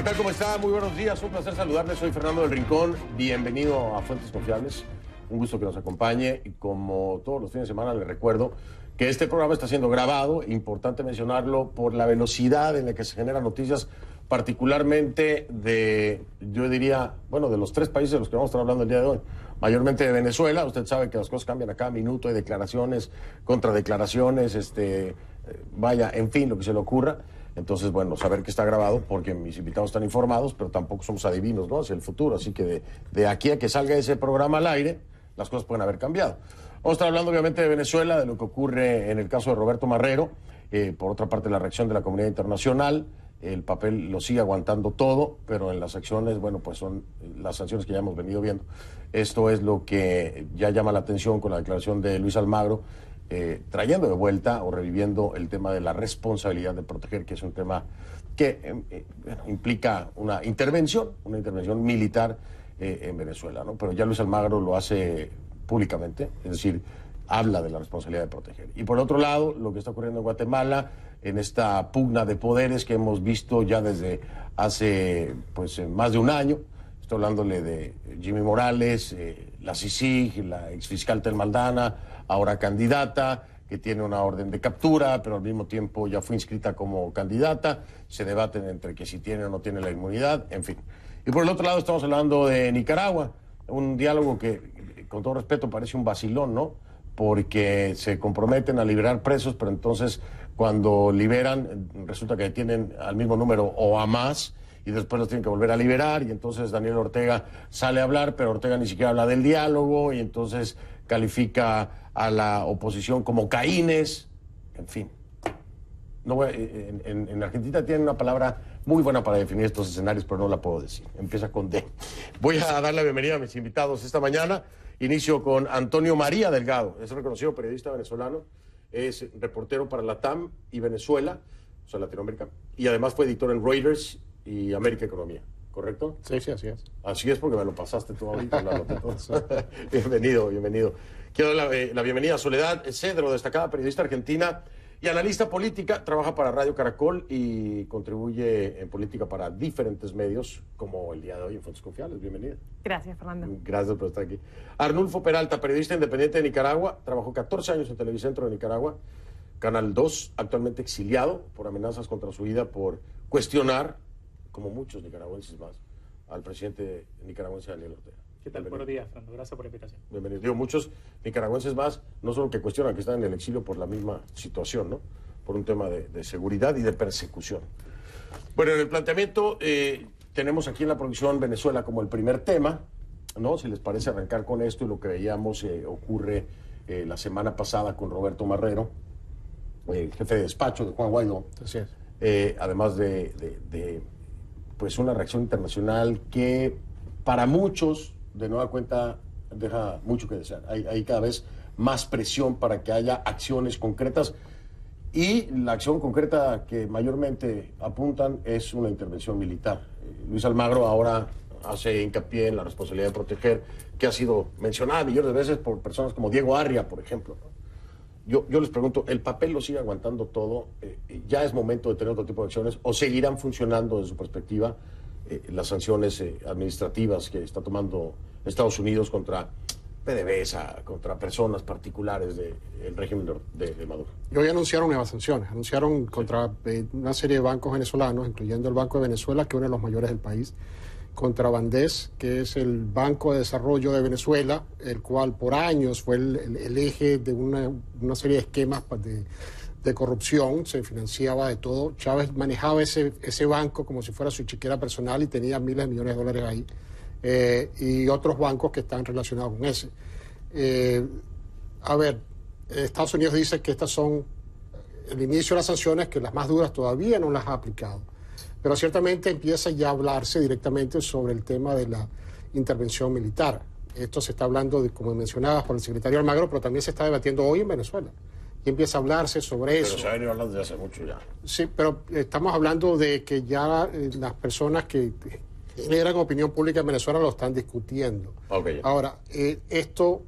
tal? ¿Cómo está? Muy buenos días, un placer saludarles. Soy Fernando del Rincón. Bienvenido a Fuentes Confiables. Un gusto que nos acompañe. Y como todos los fines de semana, les recuerdo que este programa está siendo grabado. Importante mencionarlo por la velocidad en la que se generan noticias, particularmente de, yo diría, bueno, de los tres países de los que vamos a estar hablando el día de hoy. Mayormente de Venezuela. Usted sabe que las cosas cambian a cada minuto. Hay declaraciones, contradeclaraciones, vaya, en fin, lo que se le ocurra. Entonces, bueno, saber que está grabado porque mis invitados están informados, pero tampoco somos adivinos, ¿no? Es el futuro. Así que de aquí a que salga ese programa al aire, las cosas pueden haber cambiado. Vamos a estar hablando, obviamente, de Venezuela, de lo que ocurre en el caso de Roberto Marrero. Por otra parte, la reacción de la comunidad internacional. El papel lo sigue aguantando todo, pero en las acciones, bueno, pues son las sanciones que ya hemos venido viendo. Esto es lo que ya llama la atención con la declaración de Luis Almagro, trayendo de vuelta o reviviendo el tema de la responsabilidad de proteger, que es un tema que bueno, implica una intervención militar en Venezuela, ¿no? Pero ya Luis Almagro lo hace públicamente, es decir, habla de la responsabilidad de proteger. Y por otro lado, lo que está ocurriendo en Guatemala, en esta pugna de poderes que hemos visto ya desde hace pues más de un año. Estoy hablándole de Jimmy Morales, la CICIG, la exfiscal Telma Aldana, ahora candidata, que tiene una orden de captura, pero al mismo tiempo ya fue inscrita como candidata. Se debaten entre que si tiene o no tiene la inmunidad, en fin. Y por el otro lado estamos hablando de Nicaragua, un diálogo que, con todo respeto, parece un vacilón, ¿no? Porque se comprometen a liberar presos, pero entonces cuando liberan resulta que tienen al mismo número o a más, y después los tienen que volver a liberar, y entonces Daniel Ortega sale a hablar, pero Ortega ni siquiera habla del diálogo, y entonces califica a la oposición como caínes, en fin. No, en Argentina tienen una palabra muy buena para definir estos escenarios, pero no la puedo decir. Empieza con D. Voy a dar la bienvenida a mis invitados esta mañana. Inicio con Antonio María Delgado. Es reconocido periodista venezolano. Es reportero para Latam y Venezuela, o sea, Latinoamérica. Y además fue editor en Reuters y América Economía. ¿Correcto? Sí, sí, así es. Así es, porque me lo pasaste tú ahorita. Bienvenido, bienvenido. Quiero dar la bienvenida a Soledad Cedro, destacada periodista argentina y analista política. Trabaja para Radio Caracol y contribuye en política para diferentes medios, como el día de hoy en Fuentes Confiables. Bienvenida. Gracias, Fernando. Gracias por estar aquí. Arnulfo Peralta, periodista independiente de Nicaragua. Trabajó 14 años en Televicentro de Nicaragua. Canal 2, actualmente exiliado por amenazas contra su vida por cuestionar, como muchos nicaragüenses más, al presidente nicaragüense Daniel Ortega. ¿Qué tal? Buenos días, Fernando. Gracias por la invitación. Bienvenido. Digo, muchos nicaragüenses más, no solo que cuestionan, que están en el exilio por la misma situación, ¿no? Por un tema de seguridad y de persecución. Bueno, en el planteamiento tenemos aquí en la producción Venezuela como el primer tema, ¿no? Si les parece arrancar con esto y lo que veíamos ocurre la semana pasada con Roberto Marrero, jefe de despacho de Juan Guaidó. Así es. Además pues una reacción internacional que para muchos, de nueva cuenta, deja mucho que desear. Hay cada vez más presión para que haya acciones concretas, y la acción concreta que mayormente apuntan es una intervención militar. Luis Almagro ahora hace hincapié en la responsabilidad de proteger, que ha sido mencionada millones de veces por personas como Diego Arria, por ejemplo, ¿no? Yo les pregunto, ¿el papel lo sigue aguantando todo? ¿Ya es momento de tener otro tipo de acciones? ¿O seguirán funcionando desde su perspectiva las sanciones administrativas que está tomando Estados Unidos contra PDVSA, contra personas particulares del régimen de Maduro? Y hoy anunciaron nuevas sanciones. Anunciaron contra una serie de bancos venezolanos, incluyendo el Banco de Venezuela, que es uno de los mayores del país, contra Bandés, que es el Banco de Desarrollo de Venezuela, el cual por años fue el eje de una serie de esquemas de corrupción, se financiaba de todo. Chávez manejaba ese banco como si fuera su chequera personal y tenía miles de millones de dólares ahí, y otros bancos que están relacionados con ese. Estados Unidos dice que estas son el inicio de las sanciones, que las más duras todavía no las ha aplicado. Pero ciertamente empieza ya a hablarse directamente sobre el tema de la intervención militar. Esto se está hablando, como mencionabas, por el secretario Almagro, pero también se está debatiendo hoy en Venezuela. Y empieza a hablarse sobre eso. Pero se ha venido hablando desde hace mucho ya. Sí, pero estamos hablando de que ya las personas que generan opinión pública en Venezuela lo están discutiendo. Okay. Ahora, esto,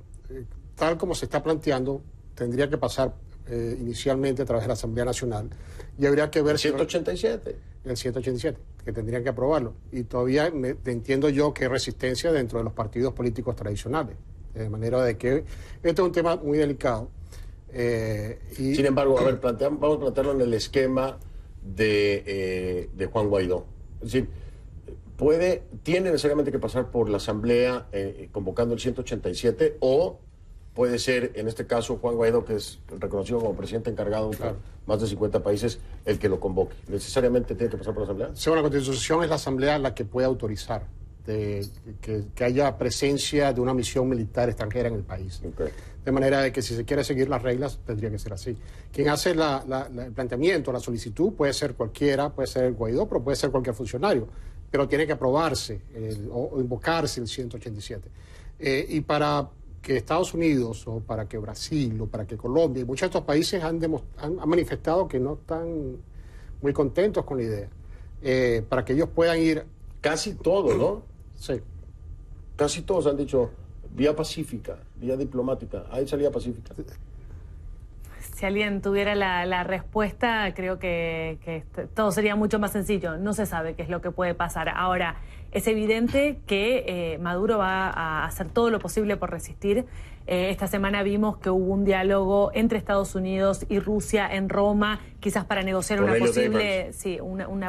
tal como se está planteando, tendría que pasar inicialmente a través de la Asamblea Nacional, y habría que ver 187. el 187, que tendrían que aprobarlo. Y todavía entiendo yo que hay resistencia dentro de los partidos políticos tradicionales. De manera de que este es un tema muy delicado. Sin embargo, a ver, vamos a plantearlo en el esquema de Juan Guaidó. Es decir, tiene necesariamente que pasar por la Asamblea convocando el 187 o puede ser, en este caso, Juan Guaidó, que es reconocido como presidente encargado por más de 50 países, el que lo convoque. ¿Necesariamente tiene que pasar por la Asamblea? Según la Constitución, es la Asamblea la que puede autorizar que haya presencia de una misión militar extranjera en el país. Okay. De manera de que si se quiere seguir las reglas, tendría que ser así. Quien hace el planteamiento, la solicitud, puede ser cualquiera, puede ser el Guaidó, pero puede ser cualquier funcionario. Pero tiene que aprobarse o invocarse el 187. Y para que Estados Unidos, o para que Brasil, o para que Colombia, y muchos de estos países han manifestado que no están muy contentos con la idea, para que ellos puedan ir... Casi todos, ¿no? Sí. Casi todos han dicho vía pacífica, vía diplomática. Hay salida pacífica. Si alguien tuviera la respuesta, creo que todo sería mucho más sencillo. No se sabe qué es lo que puede pasar. Ahora, es evidente que Maduro va a hacer todo lo posible por resistir. Esta semana vimos que hubo un diálogo entre Estados Unidos y Rusia en Roma, quizás para negociar una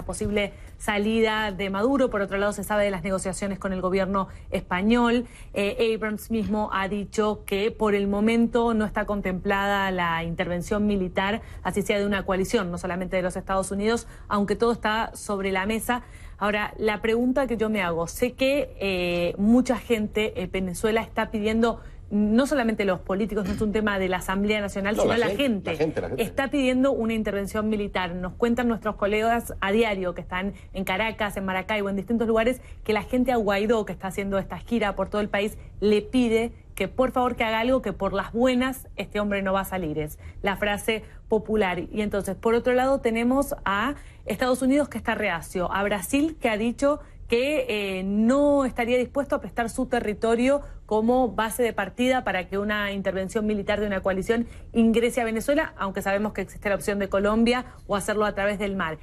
posible salida de Maduro. Por otro lado, se sabe de las negociaciones con el gobierno español. Abrams mismo ha dicho que por el momento no está contemplada la intervención militar, así sea de una coalición, no solamente de los Estados Unidos, aunque todo está sobre la mesa. Ahora, la pregunta que yo me hago, sé que mucha gente en Venezuela está pidiendo, no solamente los políticos, no es un tema de la Asamblea Nacional, sino la gente está pidiendo una intervención militar. Nos cuentan nuestros colegas a diario que están en Caracas, en Maracaibo, en distintos lugares, que la gente a Guaidó, que está haciendo esta gira por todo el país, le pide que por favor que haga algo, que por las buenas este hombre no va a salir. Es la frase popular. Y entonces, por otro lado, tenemos a Estados Unidos, que está reacio, a Brasil, que ha dicho que no estaría dispuesto a prestar su territorio como base de partida para que una intervención militar de una coalición ingrese a Venezuela, aunque sabemos que existe la opción de Colombia o hacerlo a través del mar.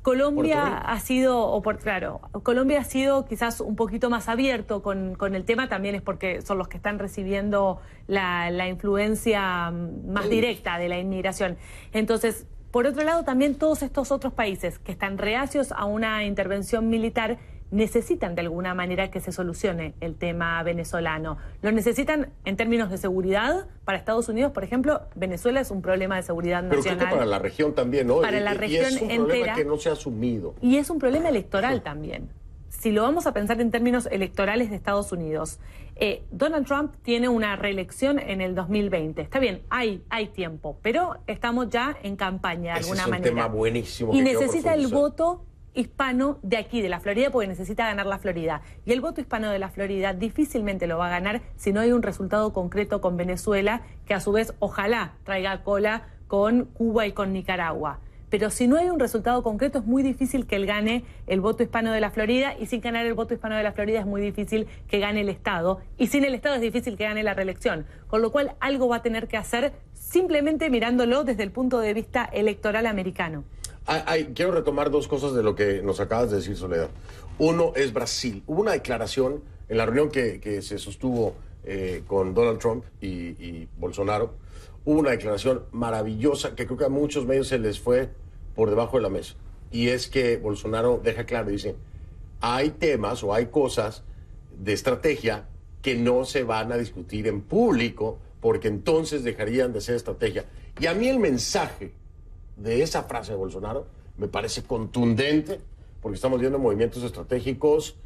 Colombia ha sido, Colombia ha sido quizás un poquito más abierto con el tema, también es porque son los que están recibiendo la influencia más directa de la inmigración. Entonces, por otro lado, también todos estos otros países que están reacios a una intervención militar necesitan de alguna manera que se solucione el tema venezolano. Lo necesitan en términos de seguridad. Para Estados Unidos, por ejemplo, Venezuela es un problema de seguridad nacional. Pero creo que para la región también, ¿no? Para la región es un entera, problema que no se ha asumido. Y es un problema electoral también. Si lo vamos a pensar en términos electorales de Estados Unidos, Donald Trump tiene una reelección en el 2020. Está bien, hay tiempo, pero estamos ya en campaña de alguna manera. Es un tema buenísimo. Y necesita el voto hispano de aquí, de la Florida, porque necesita ganar la Florida. Y el voto hispano de la Florida difícilmente lo va a ganar si no hay un resultado concreto con Venezuela, que a su vez ojalá traiga cola con Cuba y con Nicaragua. Pero si no hay un resultado concreto, es muy difícil que él gane el voto hispano de la Florida, y sin ganar el voto hispano de la Florida es muy difícil que gane el Estado, y sin el Estado es difícil que gane la reelección. Con lo cual, algo va a tener que hacer simplemente mirándolo desde el punto de vista electoral americano. Quiero retomar dos cosas de lo que nos acabas de decir, Soledad. Uno es Brasil. Hubo una declaración en la reunión que se sostuvo con Donald Trump y Bolsonaro. Hubo una declaración maravillosa que creo que a muchos medios se les fue por debajo de la mesa. Y es que Bolsonaro deja claro, dice, hay temas o hay cosas de estrategia que no se van a discutir en público porque entonces dejarían de ser estrategia. Y a mí el mensaje de esa frase de Bolsonaro me parece contundente, porque estamos viendo movimientos estratégicos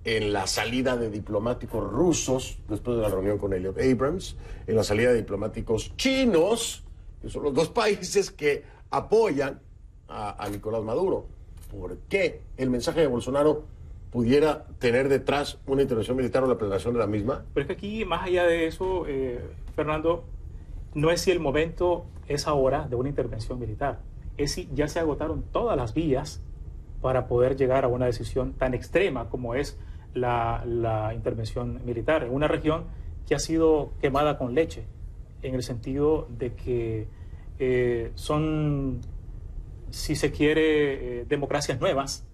en la salida de diplomáticos rusos después de la reunión con Elliot Abrams, en la salida de diplomáticos chinos, que son los dos países que apoyan a Nicolás Maduro. ¿Por qué el mensaje de Bolsonaro pudiera tener detrás una intervención militar o la planeación de la misma? Pero es que aquí, más allá de eso, Fernando, no es si el momento es ahora de una intervención militar, es si ya se agotaron todas las vías para poder llegar a una decisión tan extrema como es la intervención militar en una región que ha sido quemada con leche, en el sentido de que son si se quiere, democracias nuevas,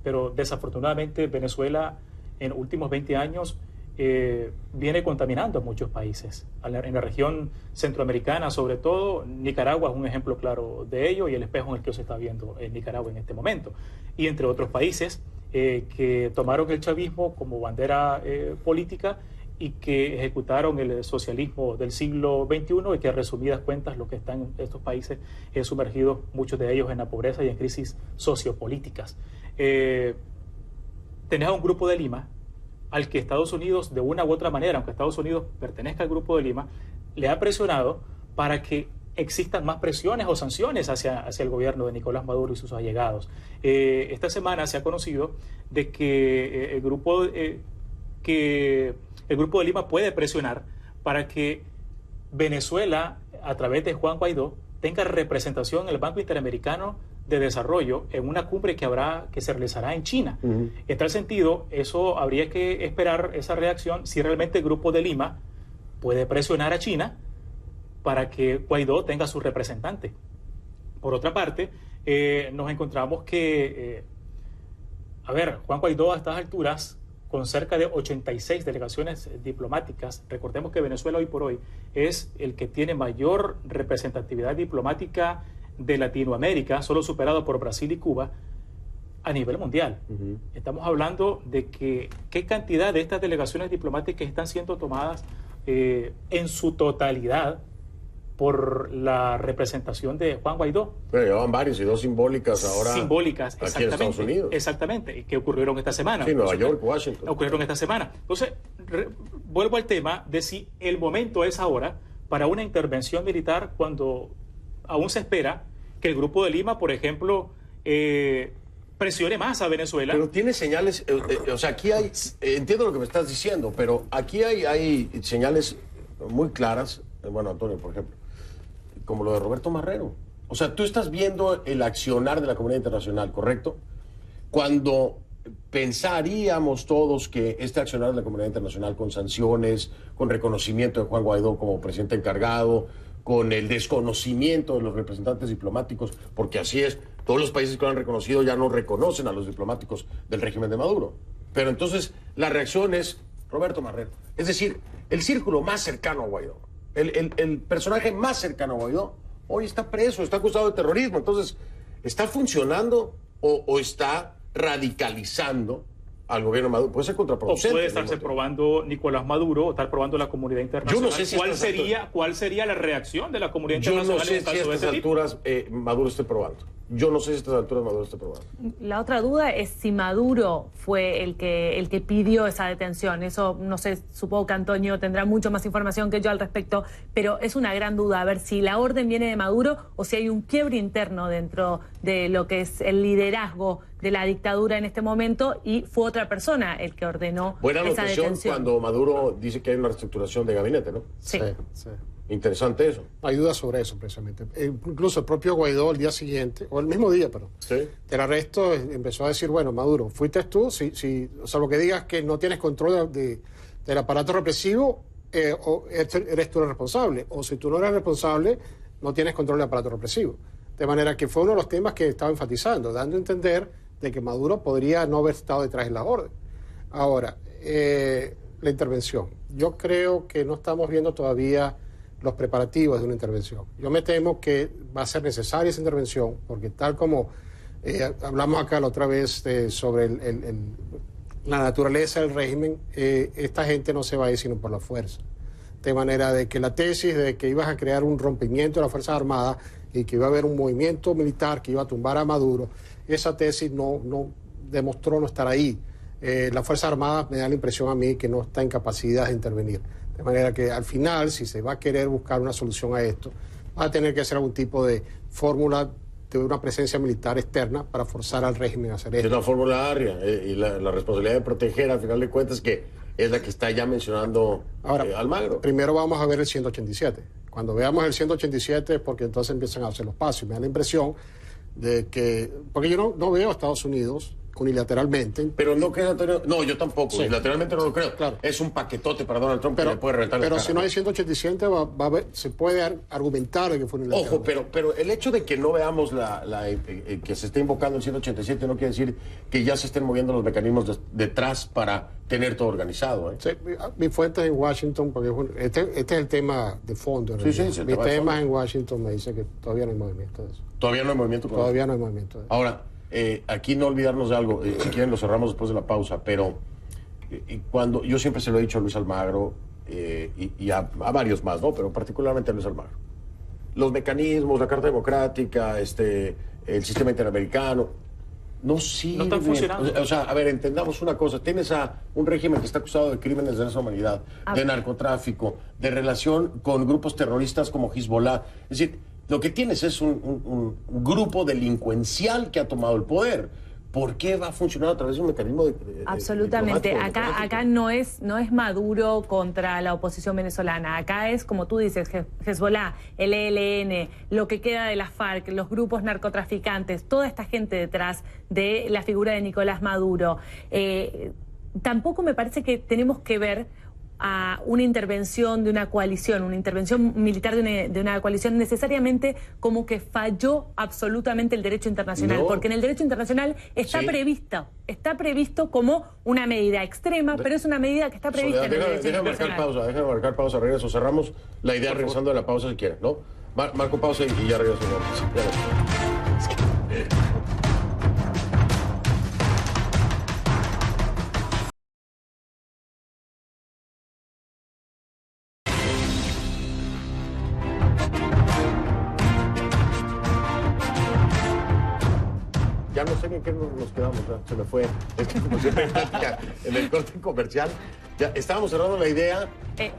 pero desafortunadamente Venezuela en los últimos 20 años viene contaminando a muchos países. En la región centroamericana, sobre todo, Nicaragua es un ejemplo claro de ello y el espejo en el que se está viendo en Nicaragua en este momento. Y entre otros países que tomaron el chavismo como bandera política y que ejecutaron el socialismo del siglo XXI y que, a resumidas cuentas, lo que están estos países sumergidos, muchos de ellos en la pobreza y en crisis sociopolíticas. Tenés a un Grupo de Lima al que Estados Unidos, de una u otra manera, aunque Estados Unidos pertenezca al Grupo de Lima, le ha presionado para que existan más presiones o sanciones hacia el gobierno de Nicolás Maduro y sus allegados. Esta semana se ha conocido de que el Grupo de Lima puede presionar para que Venezuela, a través de Juan Guaidó, tenga representación en el Banco Interamericano de Desarrollo en una cumbre que se realizará en China. En tal sentido, eso habría que esperar esa reacción si realmente el Grupo de Lima puede presionar a China para que Guaidó tenga su representante. Por otra parte, nos encontramos que, Juan Guaidó a estas alturas, con cerca de 86 delegaciones diplomáticas, recordemos que Venezuela hoy por hoy es el que tiene mayor representatividad diplomática de Latinoamérica, solo superado por Brasil y Cuba, a nivel mundial. Estamos hablando de que qué cantidad de estas delegaciones diplomáticas están siendo tomadas en su totalidad por la representación de Juan Guaidó. Pero llevaban varios y dos simbólicas ahora. Simbólicas, aquí en Estados Unidos. Exactamente, que ocurrieron esta semana. Sí, Nueva York, Washington. Ocurrieron esta semana. Entonces, vuelvo al tema de si el momento es ahora para una intervención militar cuando aún se espera que el Grupo de Lima, por ejemplo, presione más a Venezuela. Pero tiene señales, o sea, aquí hay, entiendo lo que me estás diciendo, pero aquí hay señales muy claras, bueno, Antonio, por ejemplo, como lo de Roberto Marrero. O sea, tú estás viendo el accionar de la comunidad internacional, ¿correcto? Cuando pensaríamos todos que este accionar de la comunidad internacional con sanciones, con reconocimiento de Juan Guaidó como presidente encargado, con el desconocimiento de los representantes diplomáticos, porque así es, todos los países que lo han reconocido ya no reconocen a los diplomáticos del régimen de Maduro. Pero entonces la reacción es Roberto Marrero. Es decir, el círculo más cercano a Guaidó, el personaje más cercano a Guaidó, hoy está preso, está acusado de terrorismo. Entonces, ¿está funcionando o está radicalizando al gobierno Maduro? Puede ser contraproducente. O puede estarse probando Nicolás Maduro, o estar probando la comunidad internacional. Yo no sé si ¿Cuál sería la reacción de la comunidad internacional? Yo no sé si a estas alturas Maduro esté probando. Yo no sé si a estas alturas Maduro esté probando. La otra duda es si Maduro fue el que pidió esa detención. Eso, no sé, supongo que Antonio tendrá mucho más información que yo al respecto, pero es una gran duda, a ver si la orden viene de Maduro o si hay un quiebre interno dentro de lo que es el liderazgo de la dictadura en este momento y fue otra persona el que ordenó buena esa noticia detención. Cuando Maduro dice que hay una reestructuración de gabinete, ¿no? Sí. Sí. Interesante eso. Hay dudas sobre eso, precisamente. Incluso el propio Guaidó, el día siguiente, o el mismo día, pero Sí. del arresto, empezó a decir, bueno, Maduro, fuiste tú, o sea, lo que digas que no tienes control del aparato represivo, o eres tú el responsable, o si tú no eres responsable, no tienes control del aparato represivo. De manera que fue uno de los temas que estaba enfatizando, dando a entender de que Maduro podría no haber estado detrás de la orden. Ahora, la intervención. Yo creo que no estamos viendo todavía los preparativos de una intervención. Yo me temo que va a ser necesaria esa intervención, porque tal como hablamos acá la otra vez sobre la naturaleza del régimen, esta gente no se va a ir sino por la fuerza. De manera de que la tesis de que ibas a crear un rompimiento de las Fuerzas Armadas y que iba a haber un movimiento militar que iba a tumbar a Maduro, esa tesis no demostró no estar ahí. Las Fuerzas Armadas me da la impresión a mí que no está en capacidad de intervenir. De manera que al final, si se va a querer buscar una solución a esto, va a tener que hacer algún tipo de fórmula de una presencia militar externa para forzar al régimen a hacer esto. Es una fórmula aria y la responsabilidad de proteger, al final de cuentas, que es la que está ya mencionando Almagro. Primero vamos a ver el 187. Cuando veamos el 187 es porque entonces empiezan a hacer los pasos. Me da la impresión de que, porque yo no veo a Estados Unidos unilateralmente. Pero no creo, Antonio. No, yo tampoco. Sí. Unilateralmente no lo creo. Claro. Es un paquetote para Donald Trump que le puede reventar la pero cara. si no hay 187, se puede argumentar de que fue unilateral. Ojo, pero el hecho de que no veamos que se esté invocando el 187 no quiere decir que ya se estén moviendo los mecanismos detrás para tener todo organizado. Sí, mi fuente es en Washington, porque este es el tema de fondo. Sí, sí, mi tema en Washington me dice que todavía no hay movimiento de eso. Todavía no hay movimiento. Todavía no hay movimiento de eso. Ahora, aquí no olvidarnos de algo, si quieren lo cerramos después de la pausa, pero cuando yo siempre se lo he dicho a Luis Almagro y a varios más, ¿no? Pero particularmente a Luis Almagro. Los mecanismos, la Carta Democrática, el sistema interamericano, no sirven. No están funcionando. O sea, a ver, entendamos una cosa. Tienes a un régimen que está acusado de crímenes de lesa humanidad, de narcotráfico, de relación con grupos terroristas como Hezbollah. Es decir, lo que tienes es un grupo delincuencial que ha tomado el poder. ¿Por qué va a funcionar a través de un mecanismo absolutamente. Acá no es Maduro contra la oposición venezolana. Acá es, como tú dices, Hezbollah, el ELN, lo que queda de la FARC, los grupos narcotraficantes, toda esta gente detrás de la figura de Nicolás Maduro. Tampoco me parece que tenemos que ver a una intervención de una coalición, una intervención militar de una coalición necesariamente como que falló absolutamente el derecho internacional, porque en el derecho internacional está previsto como una medida extrema, pero es una medida que está prevista en el derecho internacional. Déjame marcar pausa, regreso, cerramos la idea regresando de la pausa si quieren, ¿no? Marco pausa y ya regreso. Ya no sé en qué nos quedamos, ¿no? Se me fue. Es que como siempre en el corte comercial, ya estábamos cerrando la idea.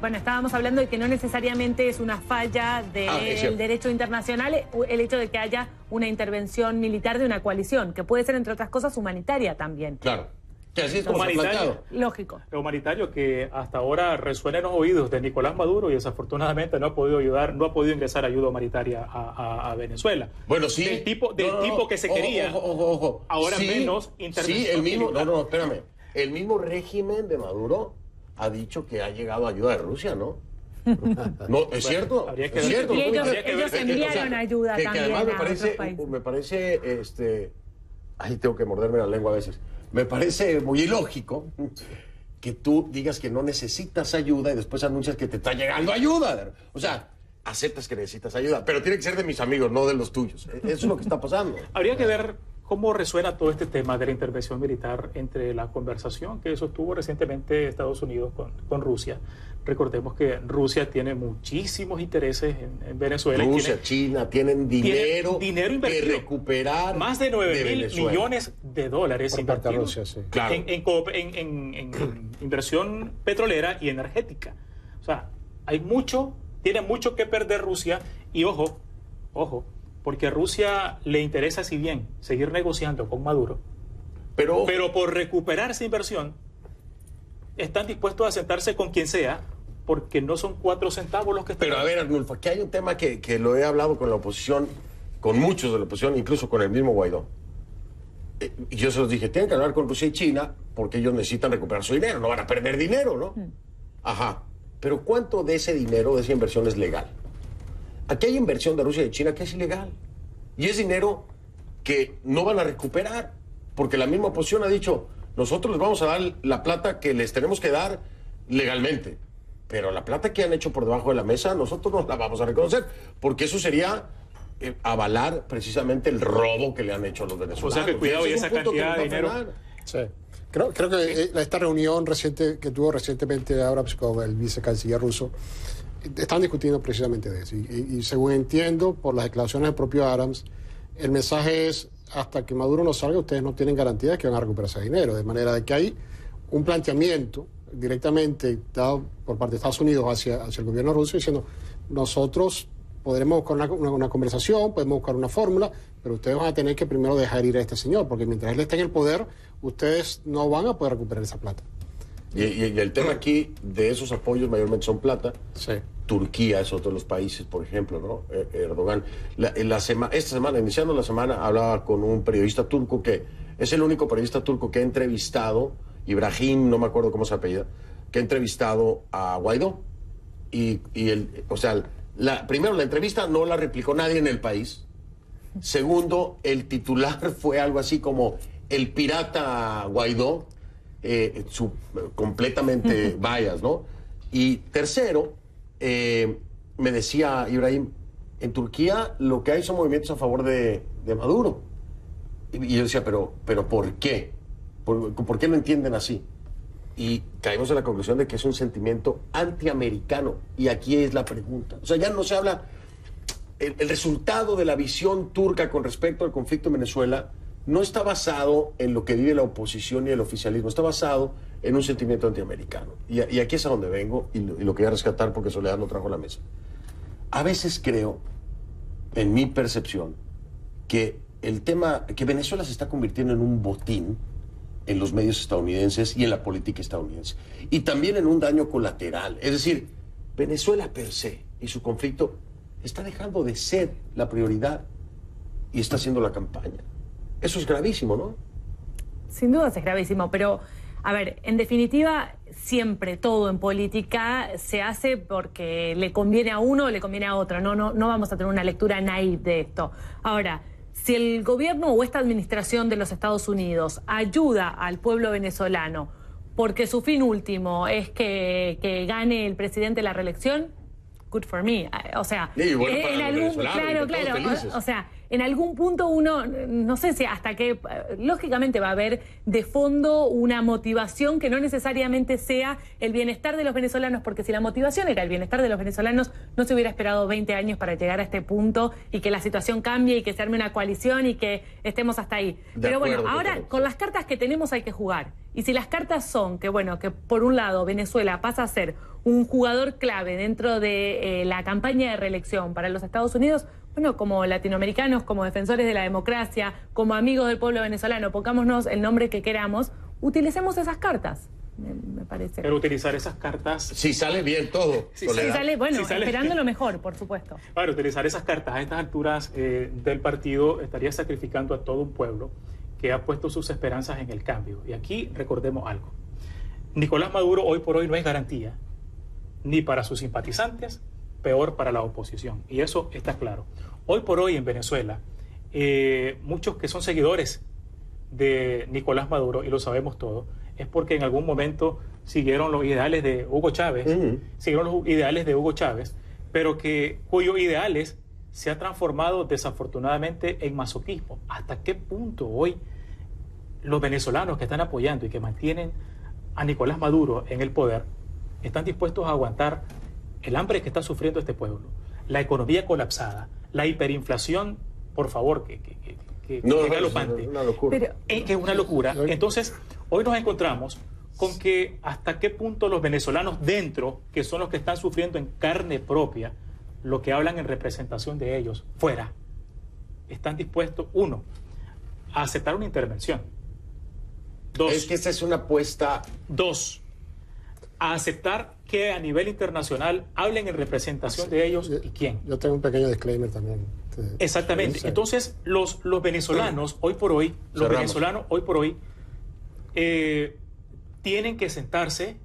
Bueno, estábamos hablando de que no necesariamente es una falla del derecho internacional el hecho de que haya una intervención militar de una coalición, que puede ser, entre otras cosas, humanitaria también. Claro. Que así es como se ha planteado. Lógico. Lo humanitario que hasta ahora resuena en los oídos de Nicolás Maduro y desafortunadamente no ha podido ayudar, no ha podido ingresar ayuda humanitaria a Venezuela. Bueno, sí. Del tipo que se quería. Ojo. Ahora sí, menos intervención. Sí, el mismo. militar. No, espérame. El mismo régimen de Maduro ha dicho que ha llegado ayuda de Rusia, ¿no? No, es cierto. Es cierto. Y ellos enviaron ayuda que también además a otros países. me parece, ahí tengo que morderme la lengua a veces. Me parece muy ilógico que tú digas que no necesitas ayuda y después anuncias que te está llegando ayuda. O sea, aceptas que necesitas ayuda, pero tiene que ser de mis amigos, no de los tuyos. Eso es lo que está pasando. Habría que ver cómo resuena todo este tema de la intervención militar entre la conversación que sostuvo recientemente Estados Unidos con Rusia. Recordemos que Rusia tiene muchísimos intereses en Venezuela. Rusia, China, tienen dinero invertido, que recuperar. Más de 9.000 millones de dólares invertidos Rusia, sí. Claro. en inversión petrolera y energética. O sea, tiene mucho que perder Rusia y ojo, porque a Rusia le interesa, si bien, seguir negociando con Maduro, pero por recuperar esa inversión, están dispuestos a sentarse con quien sea, porque no son 4 centavos los que están. Pero a ver, Arnulfo, aquí hay un tema que lo he hablado con la oposición, con muchos de la oposición, incluso con el mismo Guaidó. Y yo se los dije, tienen que hablar con Rusia y China, porque ellos necesitan recuperar su dinero, no van a perder dinero, ¿no? Ajá. Pero ¿cuánto de ese dinero, de esa inversión es legal? Aquí hay inversión de Rusia y de China que es ilegal. Y es dinero que no van a recuperar, porque la misma oposición ha dicho, nosotros les vamos a dar la plata que les tenemos que dar legalmente, pero la plata que han hecho por debajo de la mesa, nosotros no la vamos a reconocer, porque eso sería avalar precisamente el robo que le han hecho a los venezolanos. O sea, que cuidado, y esa cantidad de dinero. Sí. Creo que esta reunión reciente que tuvo recientemente ahora con el vicecanciller ruso, están discutiendo precisamente de eso. Y según entiendo, por las declaraciones del propio Adams, el mensaje es, hasta que Maduro no salga, ustedes no tienen garantía de que van a recuperar ese dinero. De manera de que hay un planteamiento directamente dado por parte de Estados Unidos hacia el gobierno ruso, diciendo, nosotros podremos buscar una conversación, podemos buscar una fórmula, pero ustedes van a tener que primero dejar ir a este señor, porque mientras él esté en el poder, ustedes no van a poder recuperar esa plata. Y el tema aquí de esos apoyos mayormente son plata. Sí. Turquía es otro de los países, por ejemplo, ¿no? Erdogan. Esta semana, iniciando la semana, hablaba con un periodista turco que Es el único periodista turco que ha entrevistado, Ibrahim, no me acuerdo cómo se apellida, que ha entrevistado a Guaidó. O sea, primero, la entrevista no la replicó nadie en el país. Segundo, el titular fue algo así como el pirata Guaidó, completamente bias, ¿no? Y tercero, me decía Ibrahim, en Turquía lo que hay son movimientos a favor de Maduro. Y yo decía, pero ¿por qué? ¿Por qué lo entienden así? Y caímos en la conclusión de que es un sentimiento antiamericano. Y aquí es la pregunta. O sea, ya no se habla... El resultado de la visión turca con respecto al conflicto en Venezuela no está basado en lo que vive la oposición y el oficialismo. Está basado en un sentimiento antiamericano. Y aquí es a donde vengo y lo quería rescatar porque Soledad lo trajo a la mesa. A veces creo, en mi percepción, que el tema... que Venezuela se está convirtiendo en un botín en los medios estadounidenses y en la política estadounidense. Y también en un daño colateral. Es decir, Venezuela per se y su conflicto está dejando de ser la prioridad y está haciendo la campaña. Eso es gravísimo, ¿no? Sin duda es gravísimo, pero, a ver, en definitiva, siempre todo en política se hace porque le conviene a uno o le conviene a otro. No vamos a tener una lectura naive de esto. Ahora, si el gobierno o esta administración de los Estados Unidos ayuda al pueblo venezolano porque su fin último es que gane el presidente la reelección, good for me. O sea, sí, bueno, claro, o sea, en algún punto uno, no sé si hasta que, lógicamente va a haber de fondo una motivación que no necesariamente sea el bienestar de los venezolanos, porque si la motivación era el bienestar de los venezolanos, no se hubiera esperado 20 años para llegar a este punto y que la situación cambie y que se arme una coalición y que estemos hasta ahí. Pero bueno, ahora con las cartas que tenemos hay que jugar. Y si las cartas son que, bueno, que por un lado Venezuela pasa a ser un jugador clave dentro de la campaña de reelección para los Estados Unidos, bueno, como latinoamericanos, como defensores de la democracia, como amigos del pueblo venezolano, pongámonos el nombre que queramos, utilicemos esas cartas, me parece. Pero utilizar esas cartas... Si sale bien todo. Si sale, bueno, si sale... esperando lo mejor, por supuesto. Para utilizar esas cartas a estas alturas del partido estaría sacrificando a todo un pueblo que ha puesto sus esperanzas en el cambio. Y aquí recordemos algo. Nicolás Maduro hoy por hoy no es garantía, ni para sus simpatizantes, peor para la oposición. Y eso está claro. Hoy por hoy en Venezuela, muchos que son seguidores de Nicolás Maduro, y lo sabemos todos, es porque en algún momento siguieron los ideales de Hugo Chávez, pero cuyos ideales se ha transformado desafortunadamente en masoquismo. ¿Hasta qué punto hoy los venezolanos que están apoyando y que mantienen a Nicolás Maduro en el poder están dispuestos a aguantar el hambre que está sufriendo este pueblo, la economía colapsada, la hiperinflación, por favor, que es galopante, una locura. que es una locura? Entonces, hoy nos encontramos con que hasta qué punto los venezolanos dentro, que son los que están sufriendo en carne propia, lo que hablan en representación de ellos, fuera, están dispuestos, uno, a aceptar una intervención. Dos, es que esa es una apuesta. Dos, a aceptar que a nivel internacional hablen en representación de ellos y quién. Yo tengo un pequeño disclaimer también. Exactamente. Entonces, los venezolanos hoy por hoy, tienen que sentarse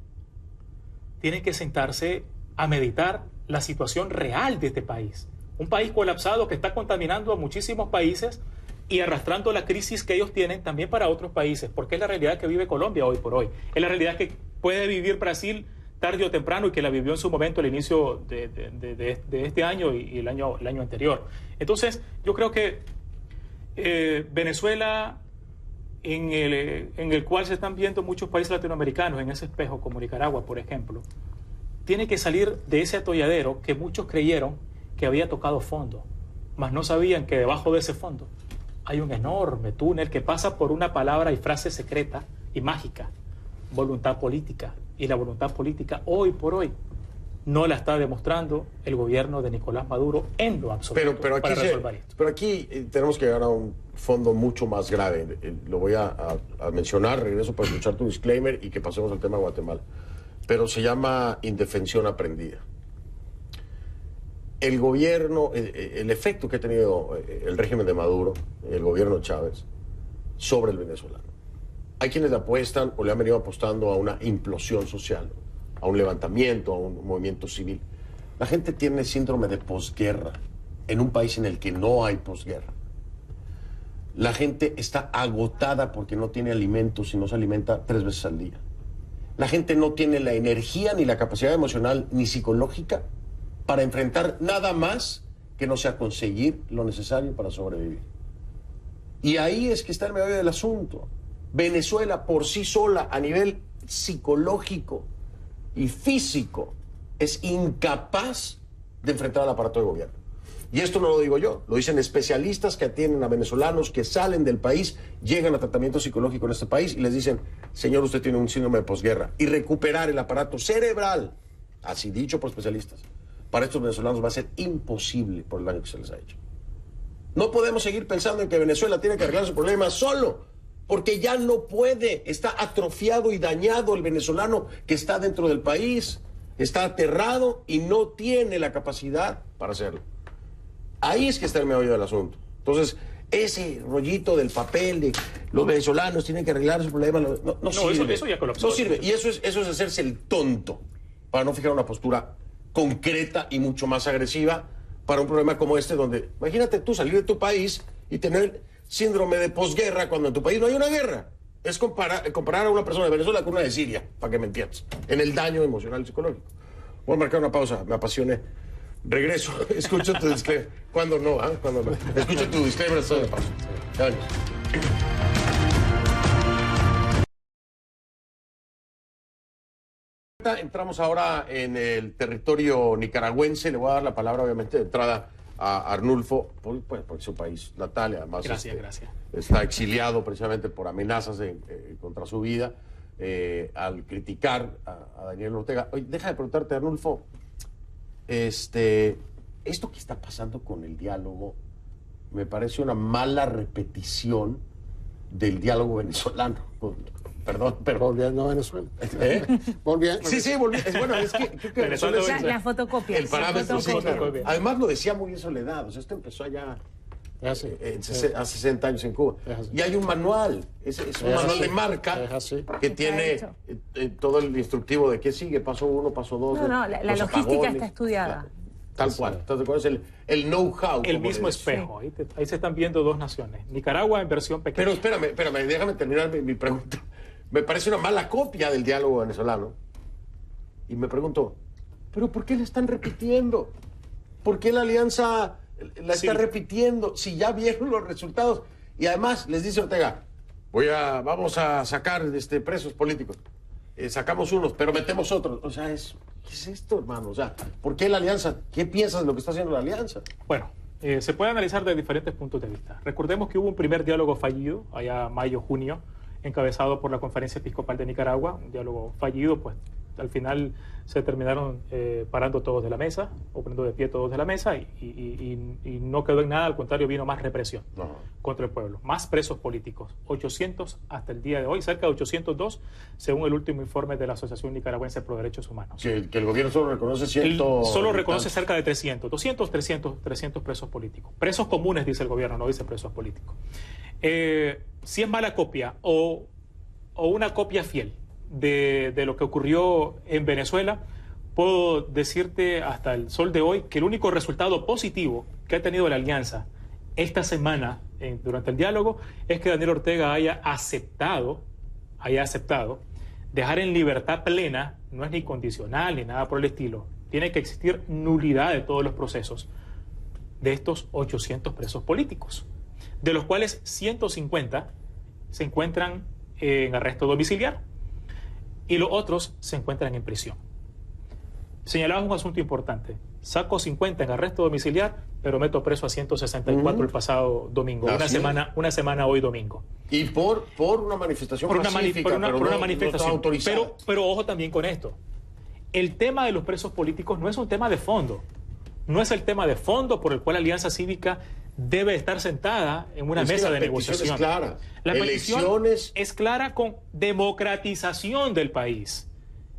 a meditar la situación real de este país. Un país colapsado que está contaminando a muchísimos países y arrastrando la crisis que ellos tienen también para otros países, porque es la realidad que vive Colombia hoy por hoy. Es la realidad que puede vivir Brasil tarde o temprano y que la vivió en su momento al inicio de este año y el año anterior. Entonces, yo creo que Venezuela, en el cual se están viendo muchos países latinoamericanos en ese espejo, como Nicaragua, por ejemplo, tiene que salir de ese atolladero que muchos creyeron que había tocado fondo, mas no sabían que debajo de ese fondo hay un enorme túnel que pasa por una palabra y frase secreta y mágica: voluntad política. Y la voluntad política hoy por hoy no la está demostrando el gobierno de Nicolás Maduro en lo absoluto para resolver esto. Pero aquí tenemos que llegar a un fondo mucho más grave. Lo voy a mencionar, regreso para escuchar tu disclaimer y que pasemos al tema de Guatemala. Pero se llama indefensión aprendida. El gobierno, el efecto que ha tenido el régimen de Maduro, el gobierno de Chávez, sobre el venezolano. Hay quienes le apuestan o le han venido apostando a una implosión social, a un levantamiento, a un movimiento civil. La gente tiene síndrome de posguerra en un país en el que no hay posguerra. La gente está agotada porque no tiene alimentos y no se alimenta 3 veces al día. La gente no tiene la energía ni la capacidad emocional ni psicológica para enfrentar nada más que no sea conseguir lo necesario para sobrevivir. Y ahí es que está el meollo del asunto. Venezuela por sí sola, a nivel psicológico y físico, es incapaz de enfrentar al aparato de gobierno. Y esto no lo digo yo, lo dicen especialistas que atienden a venezolanos que salen del país, llegan a tratamiento psicológico en este país y les dicen, señor, usted tiene un síndrome de posguerra. Y recuperar el aparato cerebral, así dicho por especialistas, para estos venezolanos va a ser imposible por el daño que se les ha hecho. No podemos seguir pensando en que Venezuela tiene que arreglar su problema solo, porque ya no puede, está atrofiado y dañado el venezolano que está dentro del país, está aterrado y no tiene la capacidad para hacerlo. Ahí es que está el meollo del asunto. Entonces, ese rollito del papel de los venezolanos tienen que arreglar su problema no sirve. Eso ya colapsó. No sirve. Y eso es hacerse el tonto para no fijar una postura concreta y mucho más agresiva para un problema como este, donde, imagínate tú salir de tu país y tener síndrome de posguerra cuando en tu país no hay una guerra. Es comparar a una persona de Venezuela con una de Siria, para que me entiendas, en el daño emocional y psicológico. Voy a marcar una pausa, me apasioné. Regreso, escucho tu disclaimer. ¿Cuándo no? ¿Cuándo no? Escucho tu disclaimer después de la pausa. Ya venimos. Entramos ahora en el territorio nicaragüense. Le voy a dar la palabra, obviamente, de entrada a Arnulfo, por su país natal. Además, Gracias. está exiliado precisamente por amenazas contra su vida al criticar a Daniel Ortega. Oye, deja de preguntarte, Arnulfo, esto que está pasando con el diálogo me parece una mala repetición del diálogo venezolano. Perdón, pero... Volviendo a Venezuela. Volviendo. Sí, volviendo. Bueno, es que creo que Venezuela es la fotocopia. el parámetro. La fotocopia. Además lo decía muy bien Soledad. O sea, esto empezó allá hace 60 años en Cuba. Y hay un manual. Es un manual de marca que tiene todo el instructivo de qué sigue, paso 1, paso 2. No, la logística está estudiada. Tal cual. Entonces, ¿cuál es el know-how? El mismo espejo. Ahí se están viendo dos naciones. Nicaragua en versión pequeña. Pero espérame, déjame terminar mi pregunta. Me parece una mala copia del diálogo venezolano. Y me pregunto, ¿pero por qué la están repitiendo? ¿Por qué la alianza la está repitiendo si ya vieron los resultados? Y además les dice Ortega, vamos a sacar presos políticos. Sacamos unos, pero metemos otros. O sea, ¿qué es esto, hermano? O sea, ¿por qué la alianza? ¿Qué piensas de lo que está haciendo la alianza? Bueno, se puede analizar de diferentes puntos de vista. Recordemos que hubo un primer diálogo fallido, allá mayo-junio, encabezado por la Conferencia Episcopal de Nicaragua, un diálogo fallido, pues al final se terminaron parando todos de la mesa, o poniendo de pie todos de la mesa, y no quedó en nada, al contrario, vino más represión contra el pueblo, más presos políticos, 800 hasta el día de hoy, cerca de 802, según el último informe de la Asociación Nicaragüense Pro Derechos Humanos. Que el gobierno solo reconoce solo reconoce cerca de 300 presos políticos. Presos comunes, dice el gobierno, no dice presos políticos. Si es mala copia o una copia fiel de lo que ocurrió en Venezuela, puedo decirte hasta el sol de hoy que el único resultado positivo que ha tenido la alianza esta semana durante el diálogo es que Daniel Ortega haya aceptado dejar en libertad plena, no es ni condicional ni nada por el estilo, tiene que existir nulidad de todos los procesos de estos 800 presos políticos, de los cuales 150 se encuentran en arresto domiciliario y los otros se encuentran en prisión. Señalaba un asunto importante. Saco 50 en arresto domiciliario, pero meto preso a 164 el pasado domingo. Una semana hoy domingo. Y por una manifestación pacífica, por una no manifestación. autorizada. Pero ojo también con esto. El tema de los presos políticos no es un tema de fondo. No es el tema de fondo por el cual la Alianza Cívica debe estar sentada en una mesa de negociación. Es clara. La petición es clara con democratización del país,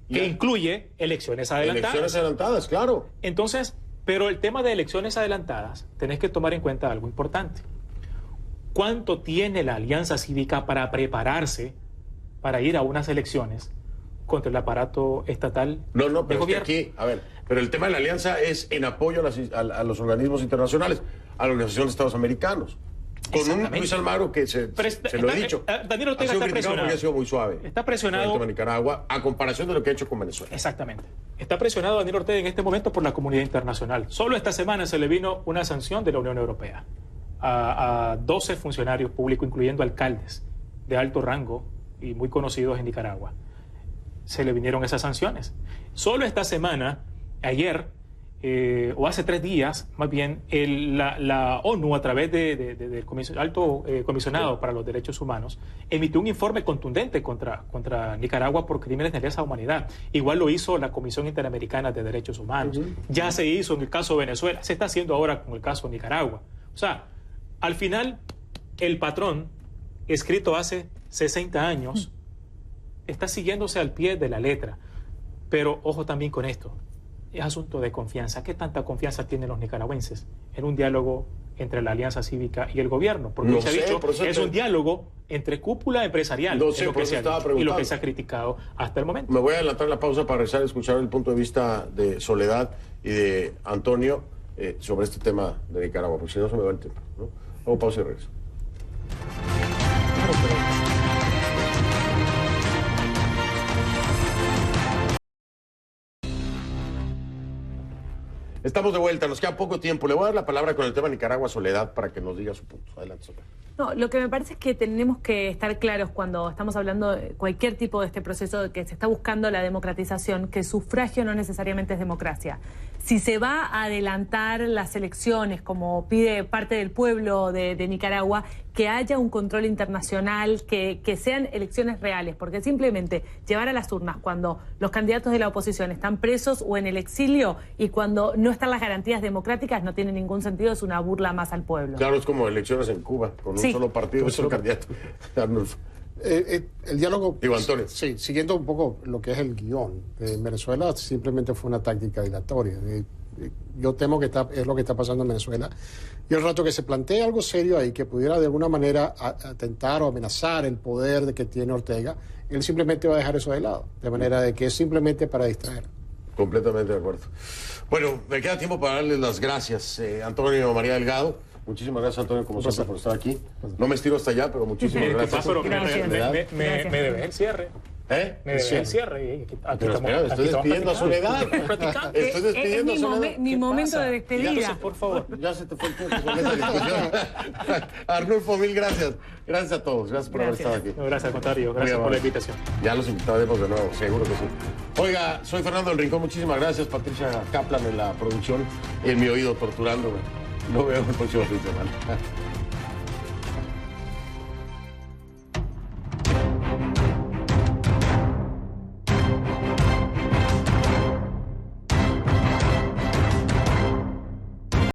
que incluye elecciones adelantadas. Elecciones adelantadas, claro. Entonces, pero el tema de elecciones adelantadas, tenés que tomar en cuenta algo importante. ¿cuánto tiene la Alianza Cívica para prepararse para ir a unas elecciones contra el aparato estatal? No, pero de es que gobierno? aquí, a ver, pero el tema de la alianza es en apoyo a los organismos internacionales, a la Organización de Estados Americanos. Con un Exactamente. Luis Almagro que se lo he dicho. Daniel Ortega ha sido está criticado presionado. porque ha sido muy suave. Está presionado. Con el tema de Nicaragua, a comparación de lo que ha hecho con Venezuela. Exactamente. Está presionado Daniel Ortega en este momento por la comunidad internacional. Solo esta semana se le vino una sanción de la Unión Europea a 12 funcionarios públicos, incluyendo alcaldes de alto rango y muy conocidos en Nicaragua. Se le vinieron esas sanciones. Solo esta semana, ayer, o hace 3 días, más bien, la ONU, a través del alto comisionado para los derechos humanos, emitió un informe contundente contra Nicaragua por crímenes de lesa humanidad. Igual lo hizo la Comisión Interamericana de Derechos Humanos. Ya se hizo en el caso de Venezuela, se está haciendo ahora con el caso de Nicaragua. O sea, al final, el patrón, escrito hace 60 años, está siguiéndose al pie de la letra. Pero ojo también con esto. Es asunto de confianza. ¿Qué tanta confianza tienen los nicaragüenses en un diálogo entre la Alianza Cívica y el gobierno? Porque No se ha sé, dicho, por eso es un diálogo entre cúpula empresarial, No es sé, lo por que eso se ha estaba dicho y lo preguntando. que se ha criticado hasta el momento. Me voy a adelantar la pausa para regresar a escuchar el punto de vista de Soledad y de Antonio sobre este tema de Nicaragua, porque si no se me va el tiempo, ¿no? Hago pausa y regreso. Estamos de vuelta, nos queda poco tiempo. Le voy a dar la palabra con el tema Nicaragua a Soledad para que nos diga su punto. Adelante, Soledad. No, lo que me parece es que tenemos que estar claros cuando estamos hablando de cualquier tipo de este proceso de que se está buscando la democratización, que el sufragio no necesariamente es democracia. Si se va a adelantar las elecciones, como pide parte del pueblo de Nicaragua, que haya un control internacional, que sean elecciones reales, porque simplemente llevar a las urnas cuando los candidatos de la oposición están presos o en el exilio y cuando no están las garantías democráticas no tiene ningún sentido, es una burla más al pueblo. Claro, es como elecciones en Cuba, con un solo partido, un solo candidato. Arnulfo. El diálogo, Digo, Antonio. sí, siguiendo un poco lo que es el guión de Venezuela, simplemente fue una táctica dilatoria. Yo temo que es lo que está pasando en Venezuela. Y el rato que se plantee algo serio ahí, que pudiera de alguna manera atentar o amenazar el poder que tiene Ortega, él simplemente va a dejar eso de lado. De manera de que es simplemente para distraer. Completamente de acuerdo. Bueno, me queda tiempo para darles las gracias. Antonio María Delgado, muchísimas gracias, Antonio, como siempre, por estar aquí. No me estiro hasta allá, pero muchísimas ¿Qué gracias. pasa? Pero Gracias. me debes el cierre. ¿Eh? Me debes el cierre. Pero espera, estoy despidiendo a Soledad. Estoy despidiendo a Soledad. Mi momento de despedida. Entonces, por favor. Ya se te fue el tiempo con esa discusión. Arnulfo, mil gracias. Gracias a todos. Gracias por haber estado aquí. No, gracias, al contrario. Gracias por la invitación. Ya los invitaremos de nuevo, seguro que sí. Oiga, soy Fernando del Rincón. Muchísimas gracias. Patricia Kaplan en la producción y en mi oído torturándome. Nos vemos el próximo fin de semana.